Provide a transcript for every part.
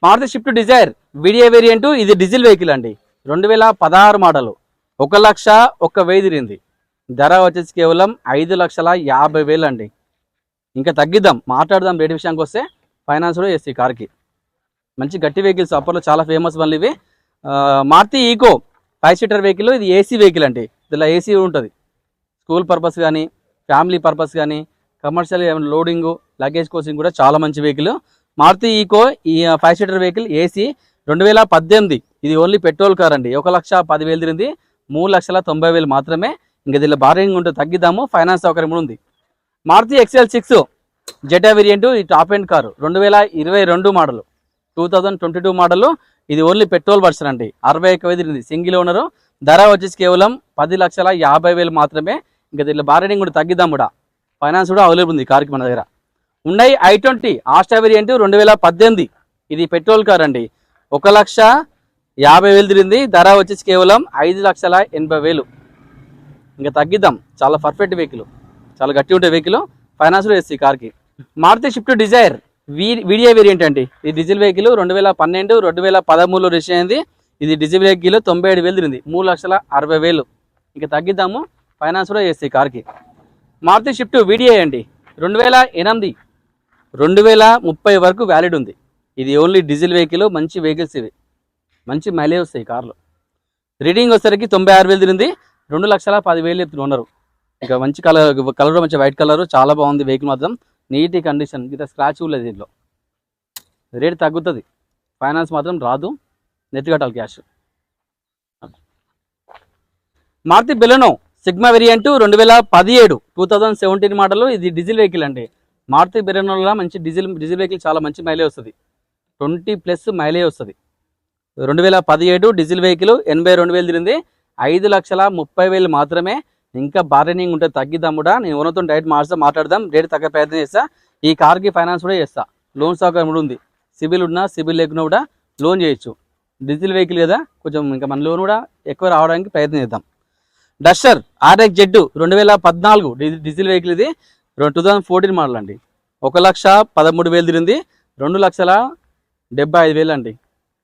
Maruti shift Dzire video variant, ఇది diesel vehicle అండి. 2016 model. 1,01,000 తిరిగింది. ధర వచ్చేసి కేవలం 5,50,000 అండి. ఇంకా తగ్గిద్దాం, మాట్లాడదాం రేట్ విషయానికి వస్తే. ఫైనాన్స్ కూడా చేస్తాయి కార్కి. మంచి గట్టి వెహికల్స్, అప్పట్లో చాలా ఫేమస్ బండ్లు ఇవి. Maruti Eeco 5 seater vehicle. ఇది ఏసీ వెహికల్ అండి. ఇలా ఏసీ ఉంటుంది. స్కూల్ పర్పస్ కానీ, ఫ్యామిలీ పర్పస్ కానీ, కమర్షియల్ లోడింగ్, లగేజ్ కోచింగ్ కూడా చాలా మంచి వెహికల్. మారుతి ఈకో ఈ 5 సీటర్ వెహికల్ ఏసీ 2018. ఇది ఓన్లీ పెట్రోల్ కార్ అండి. 1,10,000 తిరిగింది. 3,90,000 మాత్రమే. ఇంకా దీనిలో బార్గెనింగ్ ఉంటే తగ్గిద్దాము, ఫైనాన్స్ సౌకర్యం ఉంది. మారుతి XL6 జెటా వేరియంట్, ఈ top end car. 2022 model, 2022 model. ఇది ఓన్లీ పెట్రోల్ వర్షన్ అండి. 61,000 తిరిగింది. Single owner. ధర వచ్చేసి కేవలం 10,50,000 మాత్రమే. ఇంకా దీనిలో బార్గెనింగ్ కూడా తగ్గిద్దాం కూడా, ఫైనాన్స్ కూడా అవైలబుల్ ఉంది కార్కి మన దగ్గర. ఉన్నాయి i20 ఆస్టా వేరియంట్ 2018. ఇది పెట్రోల్ కార్ అండి. 1,50,000 తిరిగింది. ధర వచ్చేసి కేవలం 5,80,000. ఇంకా తగ్గిద్దాం, చాలా పర్ఫెక్ట్ వెహికల్, చాలా గట్టి ఉంటే వెహికల్. ఫైనాన్స్ కూడా వేస్తుంది కార్కి. Maruti shift Dzire video variant అండి. ఇది డీజిల్ వెహికల్. 2012, 2013 రిజిస్టర్ అయింది. ఇది డీజిల్ వెహికల్. 97,000 తిరిగింది. 3,60,000. ఇంకా తగ్గిద్దాము, ఫైనాన్స్ కూడా వేస్తాయి కార్కి. మారుతి షిఫ్ట్ వీడియో అండి. 2008, 2030 వరకు వ్యాలిడ్ ఉంది. ఇది ఓన్లీ డీజిల్ వెహికల్. మంచి వెహికల్స్ ఇవి, మంచి మైలేజ్ వస్తాయి కార్లు. రీడింగ్ వచ్చేసరికి 96,000 తిరిగింది. 2,10,000 చెప్తున్నారు ఓనరు. ఇంకా మంచి కలర్ మంచి వైట్ కలర్, చాలా బాగుంది వెహికల్ మాత్రం. నీట్ కండిషన్, ఇంత స్క్రాచ్ లేదు దీంట్లో. రేట్ తగ్గుతుంది, ఫైనాన్స్ మాత్రం రాదు, నెట్ కట్టాలి cash. Maruti Baleno Sigma variant 2017, 2017 model. ఇది డీజిల్ వెహికల్ అండి. మారుతి బెలెనోలో మంచి డీజిల్ వెహికల్, చాలా మంచి మైలేజ్ వస్తుంది. 20+ మైలేజ్ వస్తుంది. 2017 డీజిల్ వెహికల్. 82,000 తిరిగింది. 5,30,000 మాత్రమే. ఇంకా బార్గెనింగ్ ఉంటే తగ్గిద్దాం కూడా. నేను ఓనర్తో డైరెక్ట్ మాట్లాడదాం, రేట్ తగ్గ ప్రయత్నం చేస్తా. ఈ కార్కి ఫైనాన్స్ కూడా చేస్తా, లోన్ సౌకర్యం కూడా ఉంది. సిబిల్ ఉన్నా సిబిల్ లేకున్నా కూడా లోన్ చేయొచ్చు. డీజిల్ వెహికల్ కదా, కొంచెం ఇంకా మన లోన్ కూడా ఎక్కువ రావడానికి ప్రయత్నం చేద్దాం. Duster RX-Z 2014 diesel vehicle. ఇది 2014 మోడల్ అండి. 1,13,000 తిరిగింది. 2,75,000 అండి.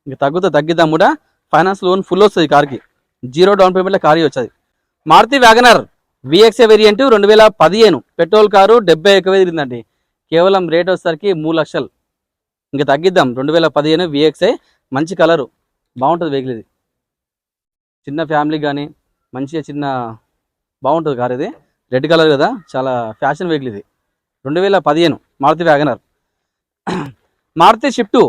ఇంకా తగ్గిద్దాం కూడా, ఫైనాన్స్ లోన్ ఫుల్ వస్తుంది కార్కి. 0 డౌన్ పేమెంట్లో కార్ వచ్చేది. Maruti WagonR VXA variant 2015 petrol car. 71,000 తిరిగిందండి. కేవలం రేట్ వచ్చేసరికి 3 లక్షలు. ఇంకా తగ్గిద్దాం. 2015 VXA, మంచి కలరు, బాగుంటుంది వెహికల్. ఇది చిన్న ఫ్యామిలీ కానీ మంచిగా బాగుంటుంది కార్. ఇది రెడ్ కలర్ కదా, చాలా ఫ్యాషన్ వెహికల్ ఇది. 2015 మారుతి వ్యాగనర్. మారుతి షిఫ్ట్